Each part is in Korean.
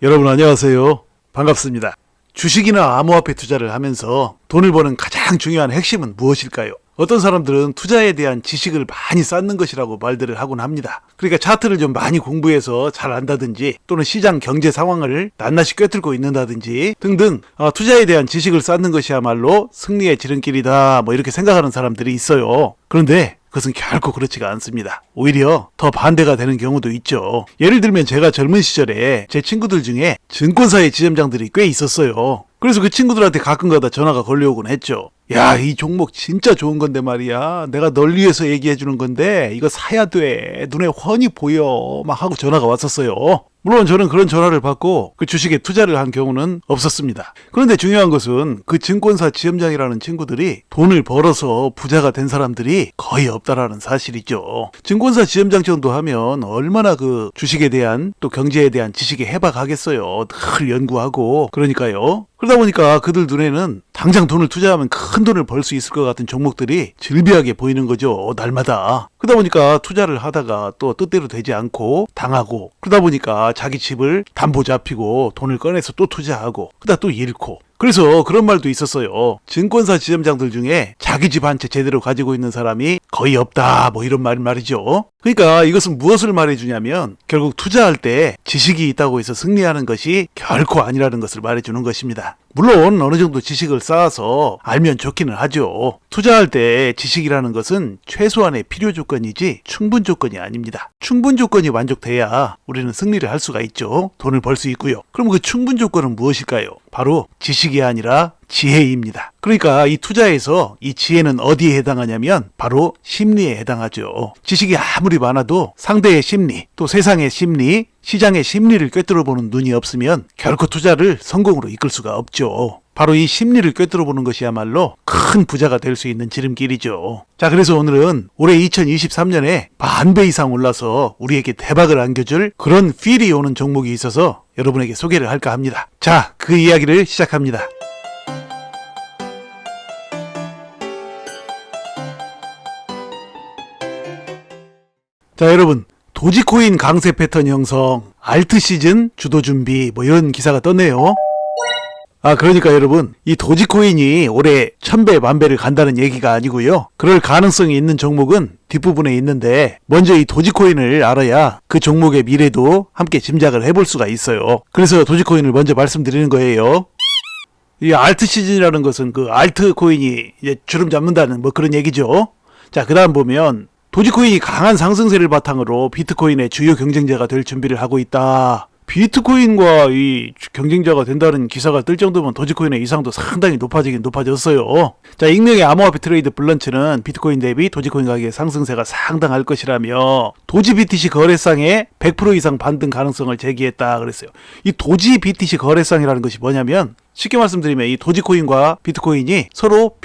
여러분 안녕하세요. 반갑습니다. 주식이나 암호화폐 투자를 하면서 돈을 버는 가장 중요한 핵심은 무엇일까요? 어떤 사람들은 투자에 대한 지식을 많이 쌓는 것이라고 말들을 하곤 합니다. 그러니까 차트를 좀 많이 공부해서 잘 안다든지 또는 시장 경제 상황을 낱낱이 꿰뚫고 있는다든지 등등 투자에 대한 지식을 쌓는 것이야말로 승리의 지름길이다 이렇게 생각하는 사람들이 있어요. 그런데 그것은 결코 그렇지가 않습니다. 오히려 더 반대가 되는 경우도 있죠. 예를 들면 제가 젊은 시절에 제 친구들 중에 증권사의 지점장들이 꽤 있었어요. 그래서 그 친구들한테 가끔가다 전화가 걸려오곤 했죠. 야, 이 종목 진짜 좋은 건데 말이야. 내가 널 위해서 얘기해 주는 건데 이거 사야 돼. 눈에 훤히 보여. 막 하고 전화가 왔었어요. 물론 저는 그런 전화를 받고 그 주식에 투자를 한 경우는 없었습니다. 그런데 중요한 것은 그 증권사 지점장이라는 친구들이 돈을 벌어서 부자가 된 사람들이 거의 없다라는 사실이죠. 증권사 지점장 정도 하면 얼마나 그 주식에 대한 또 경제에 대한 지식에 해박하겠어요. 늘 연구하고. 그러니까요. 그러다 보니까 그들 눈에는 당장 돈을 투자하면 큰 돈을 벌 수 있을 것 같은 종목들이 즐비하게 보이는 거죠. 날마다. 그러다 보니까 투자를 하다가 또 뜻대로 되지 않고 당하고, 그러다 보니까 자기 집을 담보 잡히고 돈을 꺼내서 또 투자하고 그러다 또 잃고. 그래서 그런 말도 있었어요. 증권사 지점장들 중에 자기 집 한 채 제대로 가지고 있는 사람이 거의 없다 이런 말이죠. 그러니까 이것은 무엇을 말해주냐면 결국 투자할 때 지식이 있다고 해서 승리하는 것이 결코 아니라는 것을 말해주는 것입니다. 물론 어느 정도 지식을 쌓아서 알면 좋기는 하죠. 투자할 때 지식이라는 것은 최소한의 필요 조건이지 충분 조건이 아닙니다. 충분 조건이 만족돼야 우리는 승리를 할 수가 있죠. 돈을 벌 수 있고요. 그럼 그 충분 조건은 무엇일까요? 바로 지식이 아니라 지혜입니다. 그러니까 이 투자에서 이 지혜는 어디에 해당하냐면 바로 심리에 해당하죠. 지식이 아무리 많아도 상대의 심리, 또 세상의 심리, 시장의 심리를 꿰뚫어보는 눈이 없으면 결코 투자를 성공으로 이끌 수가 없죠. 바로 이 심리를 꿰뚫어보는 것이야말로 큰 부자가 될 수 있는 지름길이죠. 자, 그래서 오늘은 올해 2023년에 반배 이상 올라서 우리에게 대박을 안겨줄 그런 필이 오는 종목이 있어서 여러분에게 소개를 할까 합니다. 자, 그 이야기를 시작합니다. 자, 여러분, 도지코인 강세 패턴 형성, 알트 시즌 주도 준비 이런 기사가 떴네요. 그러니까 여러분, 이 도지코인이 올해 1000배 만배를 간다는 얘기가 아니고요. 그럴 가능성이 있는 종목은 뒷부분에 있는데 먼저 이 도지코인을 알아야 그 종목의 미래도 함께 짐작을 해볼 수가 있어요. 그래서 도지코인을 먼저 말씀드리는 거예요. 이 알트 시즌이라는 것은 그 알트 코인이 이제 주름 잡는다는 그런 얘기죠. 자, 그 다음 보면 도지코인이 강한 상승세를 바탕으로 비트코인의 주요 경쟁자가 될 준비를 하고 있다. 비트코인과 이 경쟁자가 된다는 기사가 뜰 정도면 도지코인의 위상도 상당히 높아졌어요. 자, 익명의 암호화폐 트레이드 블런츠는 비트코인 대비 도지코인 가격의 상승세가 상당할 것이라며 도지 BTC 거래상에 100% 이상 반등 가능성을 제기했다 그랬어요. 이 도지 BTC 거래상이라는 것이 뭐냐면 쉽게 말씀드리면 이 도지코인과 비트코인이 서로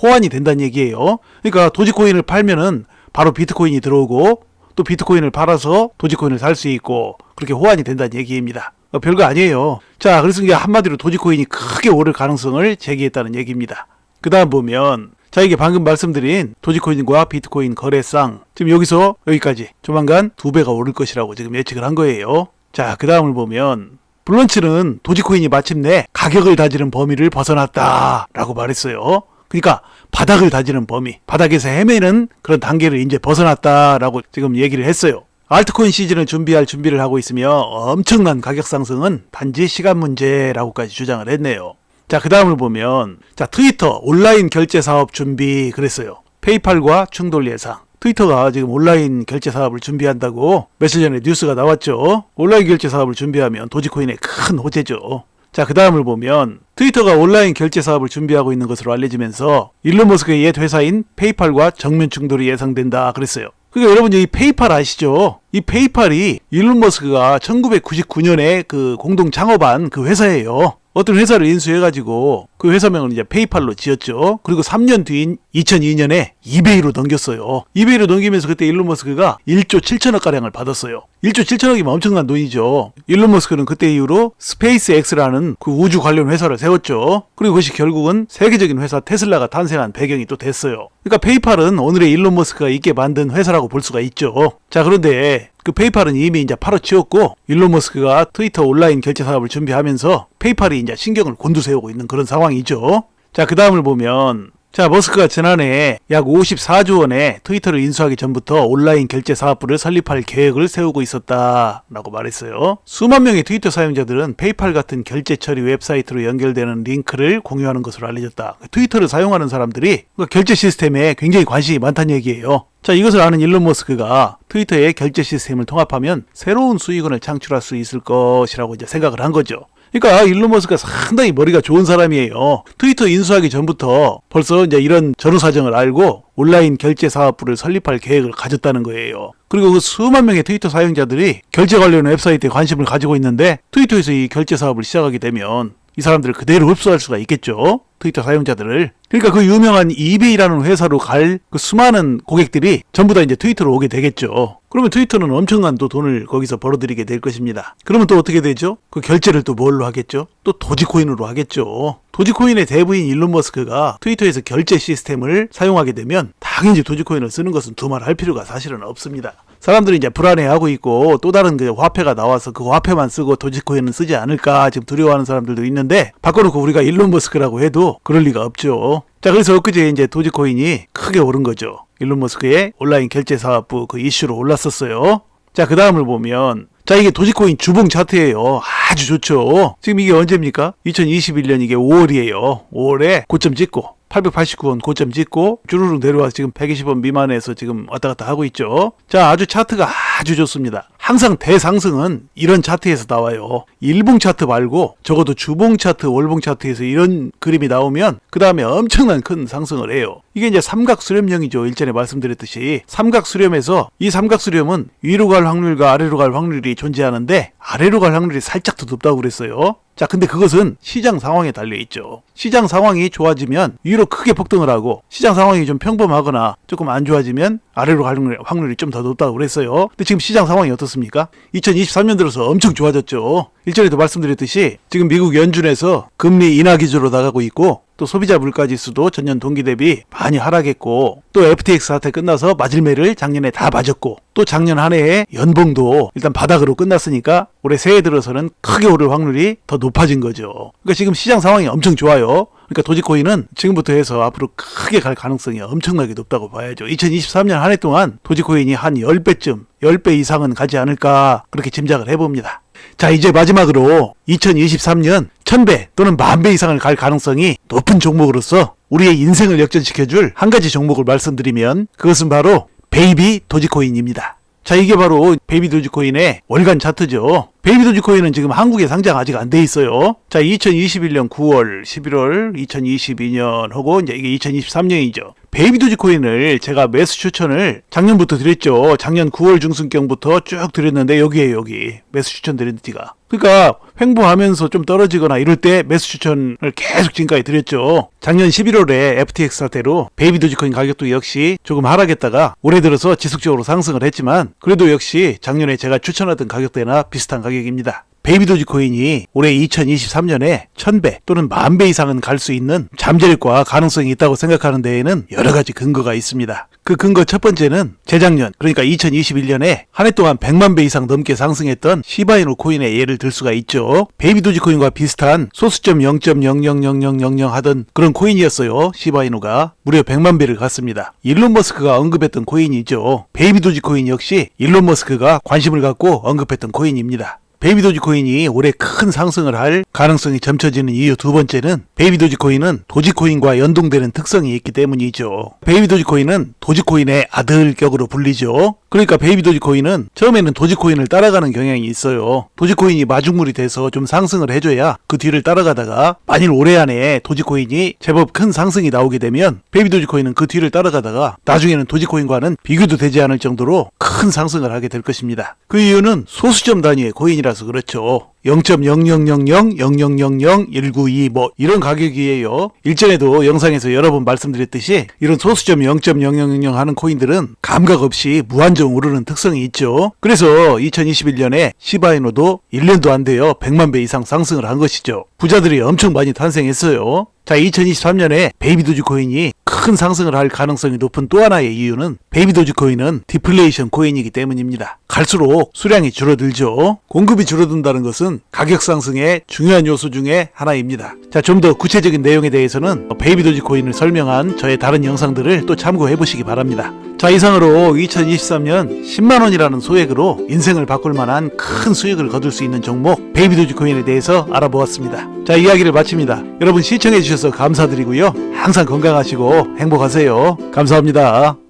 호환이 된다는 얘기예요. 그러니까 도지코인을 팔면은 바로 비트코인이 들어오고 또 비트코인을 팔아서 도지코인을 살 수 있고 그렇게 호환이 된다는 얘기입니다. 별거 아니에요. 자, 그래서 이게 한마디로 도지코인이 크게 오를 가능성을 제기했다는 얘기입니다. 그 다음 보면 자, 이게 방금 말씀드린 도지코인과 비트코인 거래상, 지금 여기서 여기까지 조만간 2배가 오를 것이라고 지금 예측을 한 거예요. 자, 그 다음을 보면 블런츠는 도지코인이 마침내 가격을 다지는 범위를 벗어났다 라고 말했어요. 그러니까 바닥을 다지는 범위, 바닥에서 헤매는 그런 단계를 이제 벗어났다라고 지금 얘기를 했어요. 알트코인 시즌을 준비를 하고 있으며 엄청난 가격 상승은 단지 시간 문제라고까지 주장을 했네요. 자, 그 다음을 보면 자, 트위터 온라인 결제 사업 준비 그랬어요. 페이팔과 충돌 예상. 트위터가 지금 온라인 결제 사업을 준비한다고 며칠 전에 뉴스가 나왔죠. 온라인 결제 사업을 준비하면 도지코인의 큰 호재죠. 자, 그 다음을 보면 트위터가 온라인 결제 사업을 준비하고 있는 것으로 알려지면서 일론 머스크의 옛 회사인 페이팔과 정면 충돌이 예상된다 그랬어요. 그러니까 여러분 이 페이팔 아시죠? 이 페이팔이 일론 머스크가 1999년에 그 공동 창업한 그 회사예요. 어떤 회사를 인수해가지고 그 회사명을 이제 페이팔로 지었죠. 그리고 3년 뒤인 2002년에 이베이로 넘겼어요. 이베이로 넘기면서 그때 일론 머스크가 1조 7천억 가량을 받았어요. 1조 7천억이면 엄청난 돈이죠. 일론 머스크는 그때 이후로 스페이스X라는 그 우주 관련 회사를 세웠죠. 그리고 그것이 결국은 세계적인 회사 테슬라가 탄생한 배경이 또 됐어요. 그러니까 페이팔은 오늘의 일론 머스크가 있게 만든 회사라고 볼 수가 있죠. 자, 그런데 그 페이팔은 이미 이제 팔아치웠고 일론 머스크가 트위터 온라인 결제 사업을 준비하면서 페이팔이 이제 신경을 곤두세우고 있는 그런 상황이죠. 자, 그 다음을 보면 자, 머스크가 지난해 약 54조 원의 트위터를 인수하기 전부터 온라인 결제 사업부를 설립할 계획을 세우고 있었다라고 말했어요. 수만 명의 트위터 사용자들은 페이팔 같은 결제 처리 웹사이트로 연결되는 링크를 공유하는 것으로 알려졌다. 트위터를 사용하는 사람들이 결제 시스템에 굉장히 관심이 많다는 얘기예요. 자, 이것을 아는 일론 머스크가 트위터의 결제 시스템을 통합하면 새로운 수익원을 창출할 수 있을 것이라고 이제 생각을 한 거죠. 그러니까 일론 머스크가 상당히 머리가 좋은 사람이에요. 트위터 인수하기 전부터 벌써 이제 이런 전후사정을 알고 온라인 결제 사업부를 설립할 계획을 가졌다는 거예요. 그리고 그 수만 명의 트위터 사용자들이 결제 관련 웹사이트에 관심을 가지고 있는데 트위터에서 이 결제 사업을 시작하게 되면 이 사람들을 그대로 흡수할 수가 있겠죠. 트위터 사용자들을. 그러니까 그 유명한 이베이라는 회사로 갈 그 수많은 고객들이 전부 다 이제 트위터로 오게 되겠죠. 그러면 트위터는 엄청난 또 돈을 거기서 벌어들이게 될 것입니다. 그러면 또 어떻게 되죠? 그 결제를 또 뭘로 하겠죠? 또 도지코인으로 하겠죠. 도지코인의 대부인 일론 머스크가 트위터에서 결제 시스템을 사용하게 되면 당연히 도지코인을 쓰는 것은 두말할 필요가 사실은 없습니다. 사람들이 이제 불안해하고 있고 또 다른 그 화폐가 나와서 그 화폐만 쓰고 도지코인은 쓰지 않을까 지금 두려워하는 사람들도 있는데 바꿔놓고 우리가 일론 머스크라고 해도 그럴 리가 없죠. 자, 그래서 엊그제 이제 도지코인이 크게 오른 거죠. 일론 머스크의 온라인 결제 사업부 그 이슈로 올랐었어요. 자, 그 다음을 보면 자, 이게 도지코인 주봉 차트예요. 아주 좋죠. 지금 이게 언제입니까? 2021년 이게 5월이에요. 5월에 고점 찍고 889원 고점 찍고 주르륵 내려와서 지금 120원 미만에서 지금 왔다 갔다 하고 있죠. 자, 아주 차트가 아주 좋습니다. 항상 대상승은 이런 차트에서 나와요. 일봉 차트 말고 적어도 주봉 차트, 월봉 차트에서 이런 그림이 나오면 그 다음에 엄청난 큰 상승을 해요. 이게 이제 삼각수렴형이죠. 일전에 말씀드렸듯이 삼각수렴에서 이 삼각수렴은 위로 갈 확률과 아래로 갈 확률이 존재하는데 아래로 갈 확률이 살짝 더 높다고 그랬어요. 자, 근데 그것은 시장 상황에 달려있죠. 시장 상황이 좋아지면 위로 크게 폭등을 하고 시장 상황이 좀 평범하거나 조금 안 좋아지면 아래로 갈 확률이 좀 더 높다고 그랬어요. 근데 지금 시장 상황이 어떻습니까? 2023년 들어서 엄청 좋아졌죠. 일전에도 말씀드렸듯이 지금 미국 연준에서 금리 인하 기조로 나가고 있고 또 소비자 물가지수도 전년 동기 대비 많이 하락했고 또 FTX 사태 끝나서 마질매를 작년에 다 맞았고 또 작년 한 해에 연봉도 일단 바닥으로 끝났으니까 올해 새해 들어서는 크게 오를 확률이 더 높아진 거죠. 그러니까 지금 시장 상황이 엄청 좋아요. 그러니까 도지코인은 지금부터 해서 앞으로 크게 갈 가능성이 엄청나게 높다고 봐야죠. 2023년 한 해 동안 도지코인이 한 10배쯤, 10배 이상은 가지 않을까 그렇게 짐작을 해봅니다. 자, 이제 마지막으로 2023년 1000배 또는 10,000배 이상을 갈 가능성이 높은 종목으로서 우리의 인생을 역전시켜줄 한 가지 종목을 말씀드리면 그것은 바로 베이비 도지코인입니다. 자, 이게 바로 베이비 도지코인의 월간 차트죠. 베이비 도지코인은 지금 한국에 상장 아직 안 돼 있어요. 자, 2021년 9월, 11월, 2022년 하고 이제 이게 2023년이죠. 베이비 도지코인을 제가 매수 추천을 작년부터 드렸죠. 작년 9월 중순경부터 쭉 드렸는데 여기에요, 여기. 매수 추천 드린 데가. 그러니까 횡보하면서 좀 떨어지거나 이럴 때 매수 추천을 계속 지금까지 드렸죠. 작년 11월에 FTX 사태로 베이비 도지코인 가격도 역시 조금 하락했다가 올해 들어서 지속적으로 상승을 했지만 그래도 역시 작년에 제가 추천하던 가격대나 비슷한 가격입니다. 베이비 도지코인이 올해 2023년에 1000배 또는 10,000배 이상은 갈 수 있는 잠재력과 가능성이 있다고 생각하는 데에는 여러 가지 근거가 있습니다. 그 근거 첫 번째는 재작년 그러니까 2021년에 한 해 동안 100만 배 이상 넘게 상승했던 시바이누 코인의 예를 들 수가 있죠. 베이비 도지코인과 비슷한 소수점 0.000000 하던 그런 코인이었어요. 시바이누가 무려 100만 배를 갔습니다. 일론 머스크가 언급했던 코인이죠. 베이비 도지코인 역시 일론 머스크가 관심을 갖고 언급했던 코인입니다. 베이비 도지코인이 올해 큰 상승을 할 가능성이 점쳐지는 이유 두 번째는 베이비 도지코인은 도지코인과 연동되는 특성이 있기 때문이죠. 베이비 도지코인은 도지코인의 아들격으로 불리죠. 그러니까 베이비 도지코인은 처음에는 도지코인을 따라가는 경향이 있어요. 도지코인이 마중물이 돼서 좀 상승을 해줘야 그 뒤를 따라가다가 만일 올해 안에 도지코인이 제법 큰 상승이 나오게 되면 베이비 도지코인은 그 뒤를 따라가다가 나중에는 도지코인과는 비교도 되지 않을 정도로 큰 상승을 하게 될 것입니다. 그 이유는 소수점 단위의 코인이라서 그렇죠. 0.000000000192 뭐 이런 가격이에요. 일전에도 영상에서 여러 번 말씀드렸듯이 이런 소수점 0.0000 하는 코인들은 감각 없이 무한정 오르는 특성이 있죠. 그래서 2021년에 시바이누도 1년도 안 돼요. 100만 배 이상 상승을 한 것이죠. 부자들이 엄청 많이 탄생했어요. 자, 2023년에 베이비 도지코인이 큰 상승을 할 가능성이 높은 또 하나의 이유는 베이비 도지코인은 디플레이션 코인이기 때문입니다. 갈수록 수량이 줄어들죠. 공급이 줄어든다는 것은 가격 상승의 중요한 요소 중에 하나입니다. 자, 좀 더 구체적인 내용에 대해서는 베이비 도지코인을 설명한 저의 다른 영상들을 또 참고해 보시기 바랍니다. 자, 이상으로 2023년 10만원이라는 소액으로 인생을 바꿀 만한 큰 수익을 거둘 수 있는 종목 베이비 도지코인에 대해서 알아보았습니다. 자, 이야기를 마칩니다. 여러분 시청해 주셔서 감사드리고요. 항상 건강하시고 행복하세요. 감사합니다.